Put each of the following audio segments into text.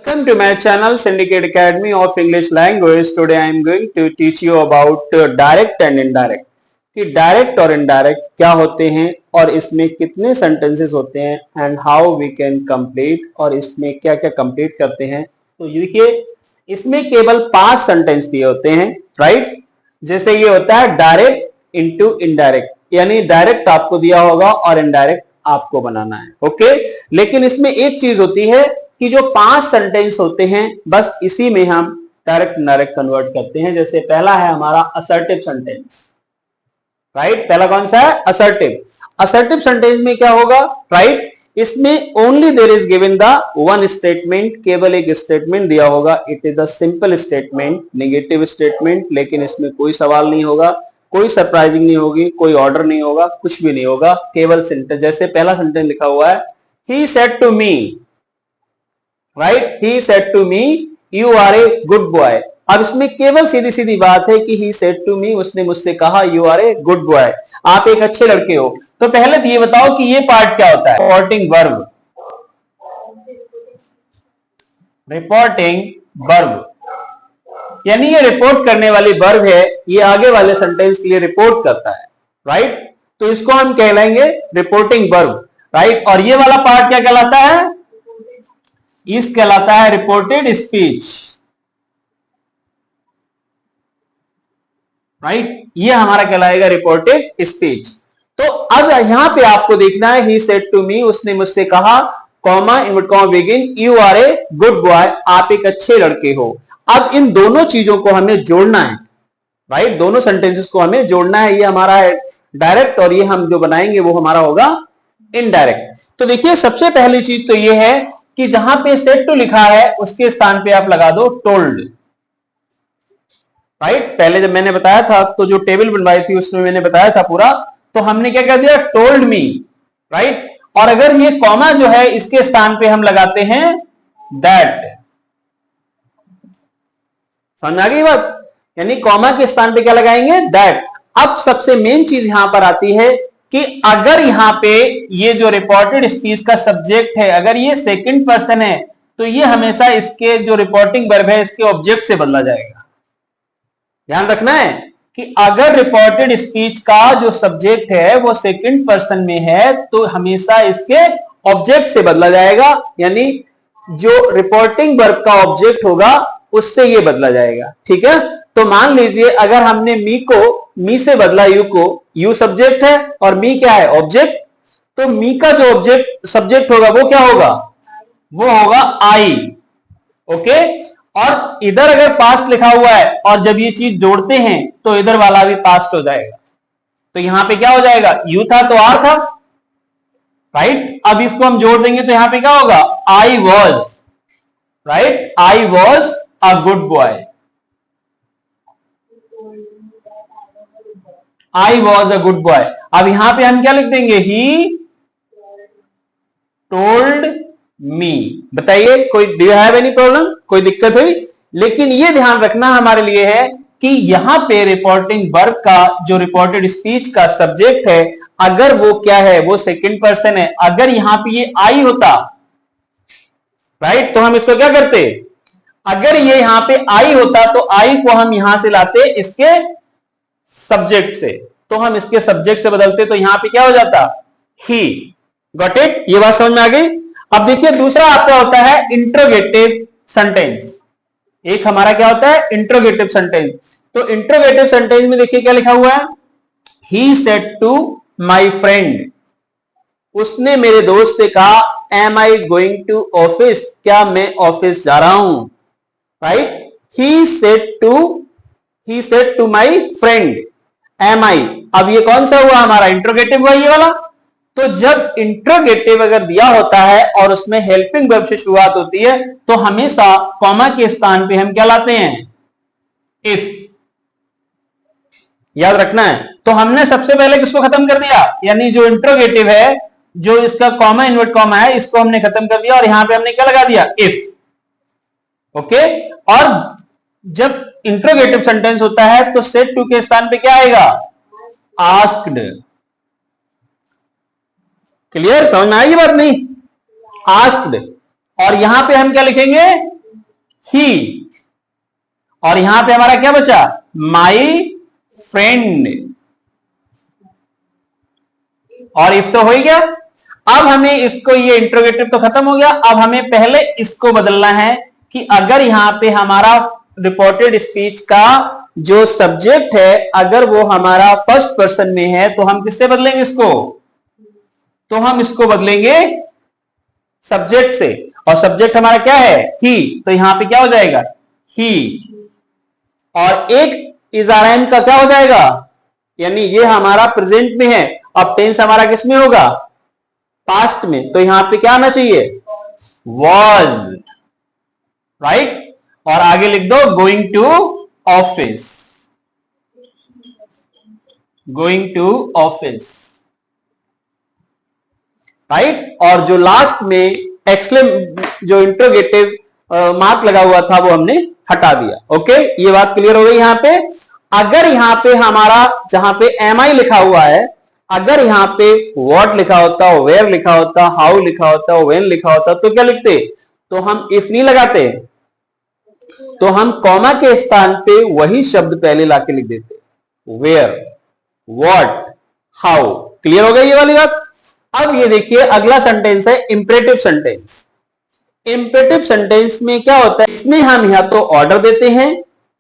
Welcome to my channel Syndicate Academy of English Language. Today I am going to teach you about direct and indirect. कि direct और indirect क्या होते हैं और इसमें कितने सेंटेंसेस होते हैं and how we can complete और इसमें क्या क्या कंप्लीट करते हैं। तो देखिए इसमें केवल 5 सेंटेंस दिए होते हैं, राइट। जैसे ये होता है डायरेक्ट इनटू इनडायरेक्ट, यानी डायरेक्ट आपको दिया होगा और इनडायरेक्ट आपको बनाना है, ओके। लेकिन इसमें एक चीज होती है कि जो 5 सेंटेंस होते हैं बस इसी में हम डायरेक्ट इनडायरेक्ट कन्वर्ट करते हैं। जैसे पहला है हमारा असर्टिव सेंटेंस, राइट। पहला कौन सा है? असर्टिव। असर्टिव सेंटेंस में क्या होगा, राइट। इसमें only there is given the one statement, केवल एक स्टेटमेंट दिया होगा। It is the simple statement, negative statement, लेकिन इसमें कोई सवाल नहीं होगा, कोई सरप्राइजिंग नहीं होगी, कोई ऑर्डर नहीं होगा, कुछ भी नहीं होगा, केवल सेंटेंस। जैसे पहला सेंटेंस लिखा हुआ है, he said to me, right, he said to me you are a good boy. अब इसमें केवल सीधी सीधी बात है कि ही सेड टू मी, उसने मुझसे कहा you are a good boy, आप एक अच्छे लड़के हो। तो पहले ये बताओ कि ये पार्ट क्या होता है? रिपोर्टिंग वर्ब, रिपोर्टिंग वर्ब, यानी ये रिपोर्ट करने वाली वर्ब है, ये आगे वाले सेंटेंस के लिए रिपोर्ट करता है, राइट। तो इसको हम कहलाएंगे रिपोर्टिंग वर्ब, राइट। और ये वाला पार्ट क्या कहलाता है? इस कहलाता है रिपोर्टेड स्पीच, राइट। ये हमारा कहलाएगा रिपोर्टेड स्पीच। तो अब यहां पे आपको देखना है, ही सेड टू मी, उसने मुझसे कहा, comma invert comma begin, you are a good boy, आप एक अच्छे लड़के हो। अब इन दोनों चीजों को हमें जोड़ना है, राइट। दोनों सेंटेंसेस को हमें जोड़ना है। ये हमारा है डायरेक्ट और ये हम जो बनाएंगे वो हमारा होगा इनडायरेक्ट। तो देखिए सबसे पहली चीज तो ये है कि जहां पे सेड टू लिखा है उसके स्थान पे आप लगा दो टोल्ड, राइट। पहले जब मैंने बताया था तो जो टेबल बनवाई थी उसमें मैंने बताया था पूरा, तो हमने क्या कर दिया? Told me, right. और अगर ये कॉमा जो है इसके स्थान पे हम लगाते हैं दैट, समझ आ गई बात? यानी कॉमा के स्थान पे क्या लगाएंगे? दैट। अब सबसे मेन चीज यहां पर आती है कि अगर यहां पे ये जो रिपोर्टेड स्पीच का सब्जेक्ट है, अगर ये सेकंड पर्सन है, तो ये हमेशा इसके जो रिपोर्टिंग वर्ब है इसके ऑब्जेक्ट से बदला जाएगा। ध्यान रखना है कि अगर रिपोर्टेड स्पीच का जो सब्जेक्ट है वो सेकंड पर्सन में है तो हमेशा इसके ऑब्जेक्ट से बदला जाएगा, यानी जो रिपोर्टिंग वर्ब का ऑब्जेक्ट होगा उससे ये बदला जाएगा, ठीक है। तो मान लीजिए अगर हमने मी को मी से बदला यू को, यू सब्जेक्ट है और मी क्या है? ऑब्जेक्ट। तो मी का जो ऑब्जेक्ट सब्जेक्ट होगा वो क्या होगा? वो होगा आई, ओके। और इधर अगर पास्ट लिखा हुआ है और जब ये चीज जोड़ते हैं तो इधर वाला भी पास्ट हो जाएगा। तो यहां पे क्या हो जाएगा? यू था तो आर था, राइट। अब इसको हम जोड़ देंगे तो यहां पे क्या होगा? I was, right, I was a good boy, I was a good boy. अब यहां पे हम क्या लिख देंगे? ही टोल्ड मी। बताइए कोई do you have any problem? कोई दिक्कत हुई? लेकिन ये ध्यान रखना हमारे लिए है कि यहां पे रिपोर्टिंग वर्ब का जो रिपोर्टेड स्पीच का सब्जेक्ट है, अगर वो क्या है? वो सेकंड पर्सन है। अगर यहां पे ये आई होता, राइट, तो हम इसको क्या करते? अगर ये यहां पे आई होता तो आई को हम यहां से लाते इसके सब्जेक्ट से, तो हम इसके सब्जेक्ट से बदलते तो यहां पे क्या हो जाता? ही। Got it? ये बात समझ में आ गई? अब देखिए दूसरा आपका होता है इंट्रोगेटिव सेंटेंस। एक हमारा क्या होता है? Interrogative sentence. तो इंट्रोगेटिव सेंटेंस में देखिए क्या लिखा हुआ है? He said to my friend, उसने मेरे दोस्त से कहा, am I going to office, क्या मैं ऑफिस जा रहा हूं, right. He said to my friend, am I. अब ये कौन सा हुआ हमारा? इंट्रोगेटिव हुआ ये वाला। तो जब इंट्रोगेटिव अगर दिया होता है और उसमें हेल्पिंग वर्ब से शुरुआत होती है तो हमेशा कॉमा के स्थान पे हम क्या लाते हैं? इफ। याद रखना है। तो हमने सबसे पहले किसको खत्म कर दिया? यानी जो इंट्रोगेटिव है, जो इसका कॉमा इनवर्ट कॉमा है, इसको हमने खत्म कर दिया और यहां पे हमने क्या लगा दिया? If, okay. और जब इंट्रोगेटिव सेंटेंस होता है तो सेड टू के स्थान पे क्या आएगा? आस्क्ड। क्लियर? समझ में आई ये बात? नहीं, आस्क्ड। और यहां पे हम क्या लिखेंगे, ही, और यहां पे हमारा क्या बचा, माई फ्रेंड, और इफ तो हो ही गया। अब हमें इसको, ये इंट्रोगेटिव तो खत्म हो गया, अब हमें पहले इसको बदलना है कि अगर यहां पे हमारा रिपोर्टेड स्पीच का जो सब्जेक्ट है अगर वो हमारा फर्स्ट पर्सन में है तो हम किससे बदलेंगे इसको, तो हम इसको बदलेंगे सब्जेक्ट से, और सब्जेक्ट हमारा क्या है, ही, तो यहां पे क्या हो जाएगा, ही, और एक इज आर एम का क्या हो जाएगा, यानी ये हमारा प्रेजेंट में है, अब टेंस हमारा किस में होगा, पास्ट में, तो यहां पे क्या आना चाहिए, वॉज, राइट, और आगे लिख दो going to office, going to office, right, और जो लास्ट में एक्सलेम जो इंट्रोगेटिव मार्क लगा हुआ था वो हमने हटा दिया। ओके, ये बात क्लियर हो गई। यहां पे अगर यहां पे हमारा जहां पे एम आई लिखा हुआ है, अगर यहां पे व्हाट लिखा होता, वेयर लिखा होता, हाउ लिखा होता, व्हेन लिखा होता, तो क्या लिखते, तो हम इफ नहीं लगाते, तो हम कॉमा के स्थान पे वही शब्द पहले लाके लिख देते, वेयर, व्हाट, हाउ। क्लियर हो गई ये वाली बात। अब ये देखिए अगला सेंटेंस है इंपरेटिव सेंटेंस। इंपरेटिव सेंटेंस में क्या होता है, इसमें हम या तो ऑर्डर देते हैं,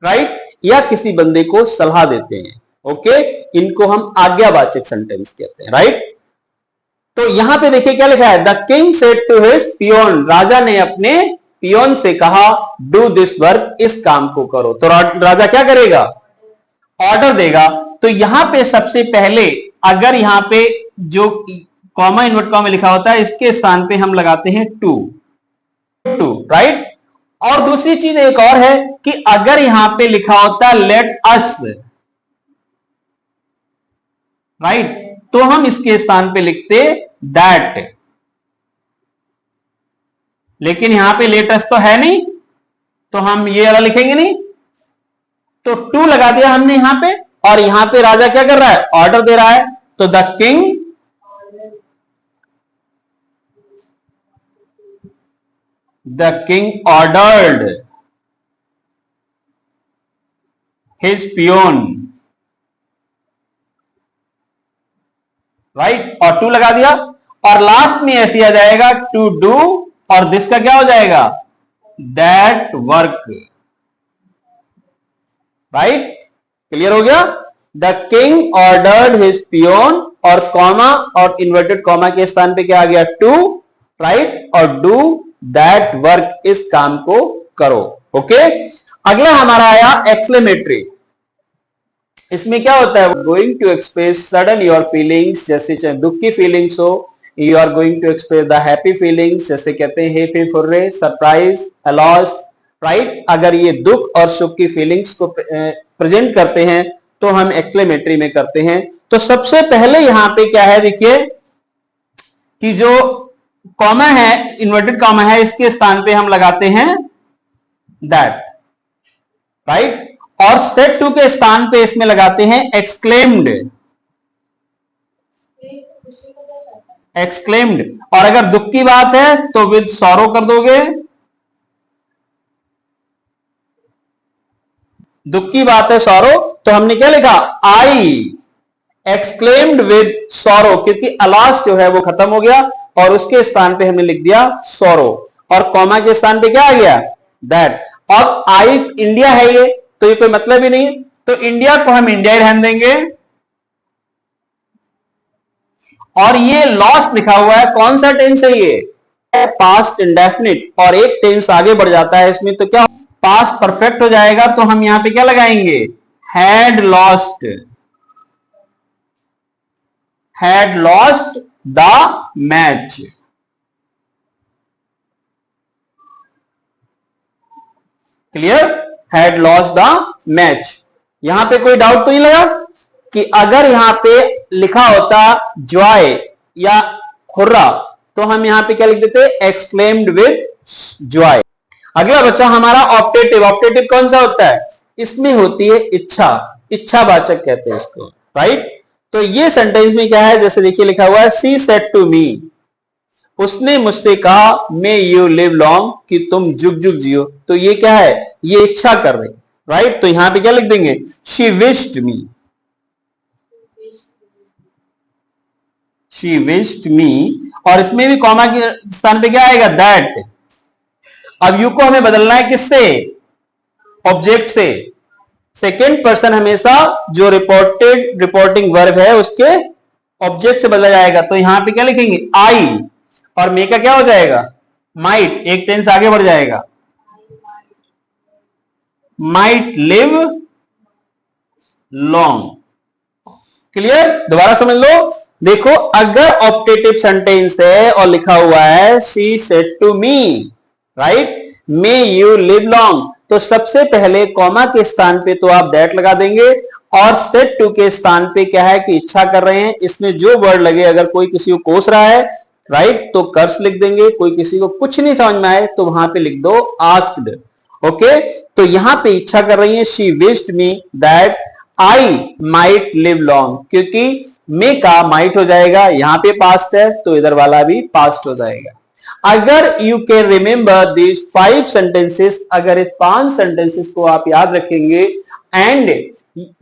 राइट, या किसी बंदे को सलाह देते हैं। ओके, इनको हम आज्ञावाचक सेंटेंस कहते हैं, राइट। तो यहां पे देखिए क्या लिखा है, the king said to his peon, राजा ने अपने पियोन से कहा, डू दिस वर्क, इस काम को करो। तो राजा क्या करेगा, ऑर्डर देगा। तो यहां पे सबसे पहले अगर यहां पे जो कॉमा इन्वर्ट कॉमा लिखा होता है इसके स्थान पे हम लगाते हैं टू, राइट। और दूसरी चीज एक और है कि अगर यहां पे लिखा होता लेट अस, राइट, तो हम इसके स्थान पे लिखते दैट, लेकिन यहां पे लेट अस तो है नहीं, तो हम ये वाला लिखेंगे नहीं, तो टू लगा दिया हमने यहां पे, और यहां पे राजा क्या कर रहा है, ऑर्डर दे रहा है, तो the king ordered his peon, right, और टू लगा दिया, और लास्ट में ऐसे आ जाएगा टू डू, और दिस का क्या हो जाएगा, दैट वर्क, राइट। क्लियर हो गया। The king ordered his peon, और कॉमा और इन्वर्टेड कॉमा के स्थान पे क्या आ गया, टू, राइट, और डू दैट वर्क, इस काम को करो। ओके, अगला हमारा आया एक्सक्लेमेटरी। इसमें क्या होता है, going to express sudden your feelings, जैसे चाहे दुख की फीलिंग्स हो, you are going to express the happy feelings, जैसे कहते हैं hey hurray, surprise, alas, right. अगर ये दुख और सुख की फीलिंग्स को प्रेजेंट करते हैं तो हम एक्सक्लेमेटरी में करते हैं। तो सबसे पहले यहां पे क्या है, देखिए कि जो कॉमा है, इन्वर्टेड कॉमा है, इसके स्थान पे हम लगाते हैं दैट, राइट, और सेट टू के स्थान पे इसमें लगाते हैं एक्सक्लेम्ड, एक्सक्लेम्ड, और अगर दुख की बात है तो विद सॉरो कर दोगे, दुख की बात है सॉरो, तो हमने क्या लिखा, आई एक्सक्लेम्ड विद सॉरो, क्योंकि अलास जो है वो खत्म हो गया और उसके स्थान पे हमने लिख दिया सॉरो, और कॉमा के स्थान पे क्या आ गया, दैट। और आई इंडिया है ये, तो ये कोई मतलब ही नहीं, तो इंडिया को हम इंडिया ही रहने देंगे। और ये लॉस्ट लिखा हुआ है, कौन सा टेंस है ये, पास्ट इंडेफिनिट, और एक टेंस आगे बढ़ जाता है इसमें, तो क्या पास्ट परफेक्ट हो जाएगा, तो हम यहां पे क्या लगाएंगे, had lost, had lost the match. Clear, had lost the match. यहां पे कोई डाउट तो नहीं लगा कि अगर यहां पे लिखा होता जॉय या हुर्रा, तो हम यहां पे क्या लिख देते, एक्सक्लेम्ड विद जॉय। अगला बच्चा हमारा ऑप्टेटिव। ऑप्टेटिव कौन सा होता है, इसमें होती है इच्छा, इच्छावाचक कहते हैं इसको, राइट। तो ये सेंटेंस में क्या है, जैसे देखिए लिखा हुआ है सी सेड टू मी, उसने मुझसे कहा मे यू लिव लॉन्ग, कि तुम जुग जुग जियो। तो ये क्या है, ये इच्छा कर रही, राइट। तो यहां पे क्या लिख देंगे, she wished me, she wished मी। और इसमें भी कॉमा के स्थान पे क्या आएगा, दैट। अब यू को हमें बदलना है किससे, ऑब्जेक्ट से। सेकेंड पर्सन हमेशा जो रिपोर्टिंग वर्ब है उसके ऑब्जेक्ट से बदला जाएगा। तो यहां पे क्या लिखेंगे, आई, और मे का क्या हो जाएगा, माइट, एक टेंस आगे बढ़ जाएगा, माइट लिव लॉन्ग। क्लियर, दोबारा समझ लो। देखो, अगर ऑप्टेटिव सेंटेंस है और लिखा हुआ है she said to me, right, may you live long, तो सबसे पहले कॉमा के स्थान पे तो आप दैट लगा देंगे, और सेड टू के स्थान पे क्या है कि इच्छा कर रहे हैं। इसमें जो वर्ड लगे, अगर कोई किसी को कोस रहा है, राइट, तो कर्स लिख देंगे। कोई किसी को कुछ नहीं समझ में आए तो वहां पे लिख दो आस्क्ड। ओके, तो यहां पे इच्छा कर रही है, she wished me that I might live long, क्योंकि मे का माइट हो जाएगा, यहां पे पास्ट है तो इधर वाला भी पास्ट हो जाएगा। अगर you can remember this 5 sentences, अगर इस 5 सेंटेंसेस को आप याद रखेंगे, एंड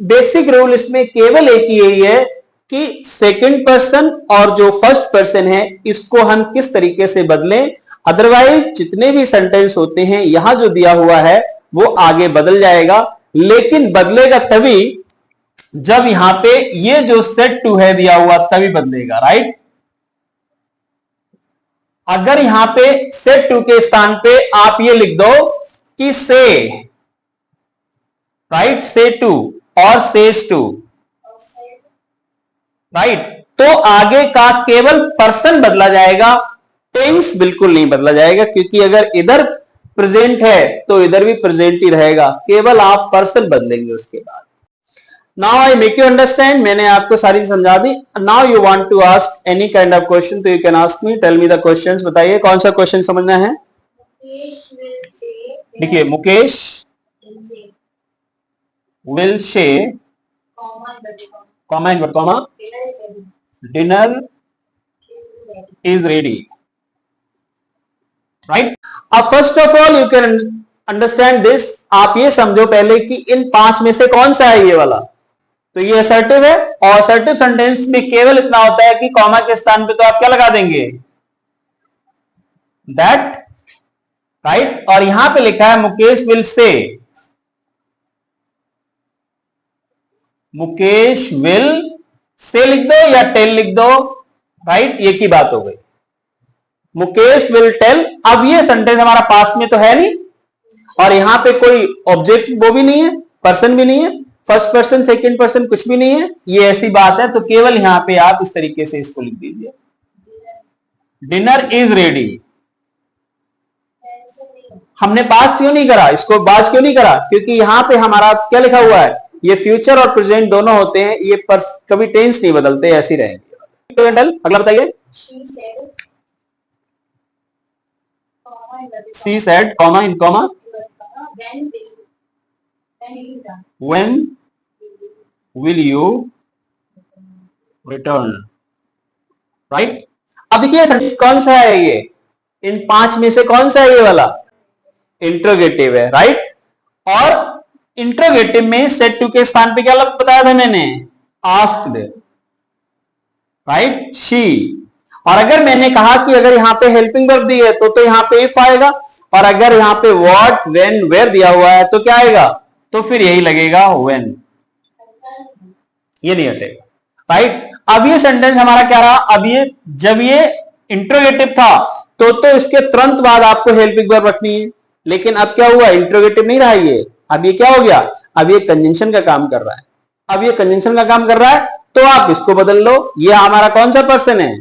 बेसिक रूल इसमें केवल एक ही यही है कि सेकंड पर्सन और जो फर्स्ट पर्सन है इसको हम किस तरीके से बदलें। अदरवाइज जितने भी सेंटेंस होते हैं यहां जो दिया हुआ है वो आगे बदल जाएगा, लेकिन बदलेगा तभी जब यहां पे ये जो सेड टू है दिया हुआ तभी बदलेगा, राइट। अगर यहां पे सेड टू के स्थान पे आप ये लिख दो कि से, राइट, से टू और सेज टू, राइट, तो आगे का केवल पर्सन बदला जाएगा, टेंस बिल्कुल नहीं बदला जाएगा, क्योंकि अगर इधर प्रेजेंट है तो इधर भी प्रेजेंट ही रहेगा, केवल आप पर्सन बदलेंगे उसके बाद। Now I make you understand, मैंने आपको सारी समझा दी। Now you want to ask any kind of question, तो you can ask me, tell me the questions. बताइए कौन सा क्वेश्चन समझना है। देखिए, Mukesh will say, comma invert comma, dinner is ready, right. अब first of all you can understand this, आप ये समझो पहले कि इन 5 में से कौन सा है ये वाला। तो ये असर्टिव है, और असर्टिव सेंटेंस में केवल इतना होता है कि कॉमा के स्थान पे तो आप क्या लगा देंगे, दैट, राइट। और यहां पे लिखा है मुकेश विल से, मुकेश विल से लिख दो या टेल लिख दो, राइट, ये की बात हो गई। Mukesh will tell. अब ये सेंटेंस हमारा पास्ट में तो है नहीं, और यहां पे कोई ऑब्जेक्ट वो भी नहीं है, पर्सन भी नहीं है, फर्स्ट पर्सन सेकंड पर्सन कुछ भी नहीं है, ये ऐसी बात है। तो केवल यहां पे आप इस तरीके से इसको लिख दीजिए, डिनर इज रेडी। हमने पास्ट क्यों नहीं करा, इसको बाज क्यों नहीं करा, क्योंकि यहां पे हमारा क्या लिखा हुआ है, ये फ्यूचर और प्रेजेंट दोनों होते हैं, ये कभी टेंस नहीं बदलते, ऐसे रहेंगे। अगला बताइए, she said, comma in comma, when will you return, right. अब देखिए कौन सा है ये, इन 5 में से कौन सा है ये वाला, इंट्रोगेटिव है, राइट। और इंट्रोगेटिव में सेड टू के स्थान पे क्या बताया था मैंने, आस्क्ड, राइट, शी। और अगर मैंने कहा कि अगर यहां पे हेल्पिंग वर्ब दी है तो यहां पे इफ आएगा, और अगर यहां पे व्हाट, व्हेन, वेयर दिया हुआ है तो क्या आएगा, तो फिर यही लगेगा व्हेन, ये नहीं हटेगा, राइट। अब ये सेंटेंस हमारा क्या रहा, अब ये जब ये इंट्रोगेटिव था तो इसके तुरंत बाद आपको हेल्पिंग वर्ब रखनी है, लेकिन अब क्या हुआ, इंट्रोगेटिव नहीं रहा ये, अब ये क्या हो गया, अब ये कंजंक्शन का काम कर रहा है। अब ये कंजंक्शन का काम कर रहा है तो आप इसको बदल लो। ये हमारा कौन सा पर्सन है,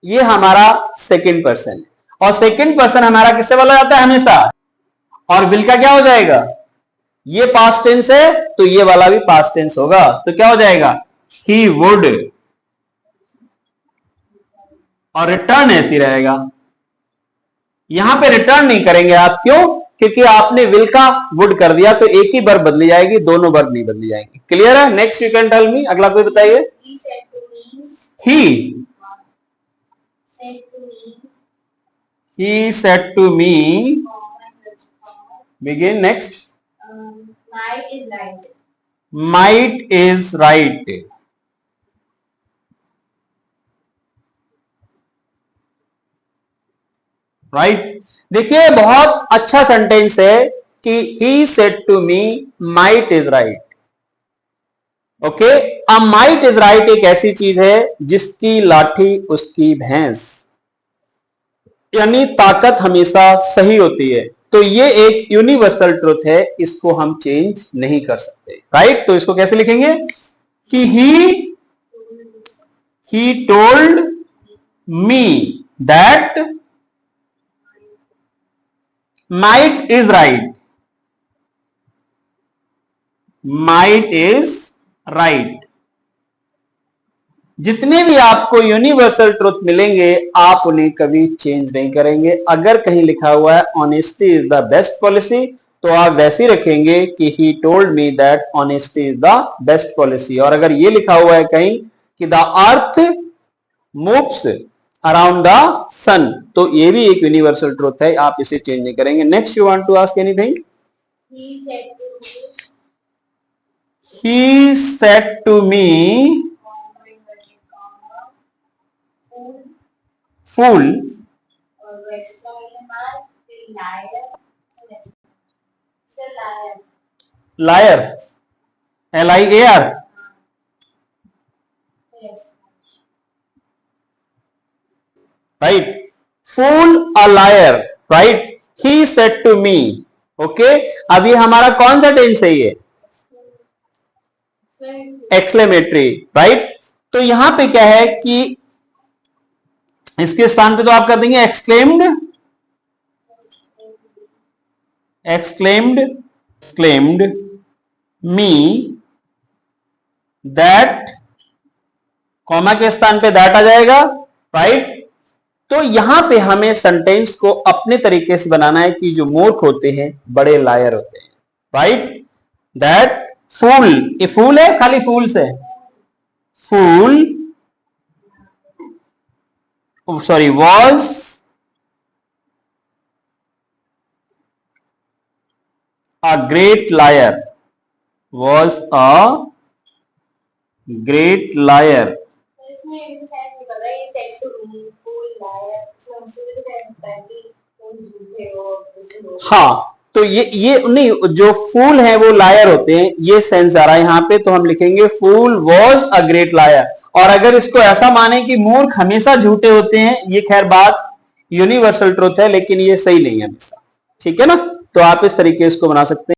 ये हमारा सेकंड पर्सन है, और सेकंड पर्सन हमारा किससे बोला जाता है हमेशा, और विल का क्या हो जाएगा, ये पास्ट टेंस है तो ये वाला भी पास्ट टेंस होगा, तो क्या हो जाएगा, ही वुड, और रिटर्न ऐसी रहेगा। यहां पे रिटर्न नहीं करेंगे आप, क्यों, क्योंकि आपने विल का वुड कर दिया, तो एक ही वर्ब बदली जाएगी, दोनों वर्ब नहीं बदली जाएंगी। क्लियर है। Next you can tell me, अगला कोई बताइए। He, He said to me. Begin next. Might is right. Might is right. Right देखिए बहुत अच्छा सेंटेंस है कि he said to me might is right. Okay अब माइट इज राइट एक ऐसी चीज है जिसकी लाठी उसकी भैंस, यानी ताकत हमेशा सही होती है। तो ये एक यूनिवर्सल ट्रुथ है, इसको हम चेंज नहीं कर सकते। राइट तो इसको कैसे लिखेंगे कि he told me that might is right. might is right. जितने भी आपको यूनिवर्सल ट्रुथ मिलेंगे आप उन्हें कभी चेंज नहीं करेंगे। अगर कहीं लिखा हुआ है honesty is the best policy तो आप वैसे ही रखेंगे कि he told me that honesty is the best policy. और अगर ये लिखा हुआ है कहीं कि the earth moves around the sun तो ये भी एक यूनिवर्सल ट्रुथ है, आप इसे चेंज नहीं करेंगे। Next you want to ask anything? He said to me fool. Liar. Liar. Right. Fool or liar. Right. He said to me. Okay. अब ये हमारा कौन सा टेंस है ये? एक्सक्लेमेटरी। राइट तो यहां पे क्या है कि इसके स्थान पे तो आप कर देंगे exclaimed, exclaimed me that, comma के स्थान पे दैट आ जाएगा। राइट तो यहां पे हमें सेंटेंस को अपने तरीके से बनाना है कि जो मूर्ख होते हैं बड़े लायर होते हैं। राइट दैट फूल, ये फूल है खाली फूल से, फूल sorry was a great liar, was a great liar. हाँ तो ये नहीं, जो फूल है वो लायर होते हैं, ये सेंस आ रहा है यहाँ पे तो हम लिखेंगे फूल वॉज अ ग्रेट लायर। और अगर इसको ऐसा माने कि मूर्ख हमेशा झूठे होते हैं, ये खैर बात यूनिवर्सल ट्रुथ है लेकिन ये सही नहीं है हमेशा। ठीक है ना, तो आप इस तरीके इसको बना सकते हैं।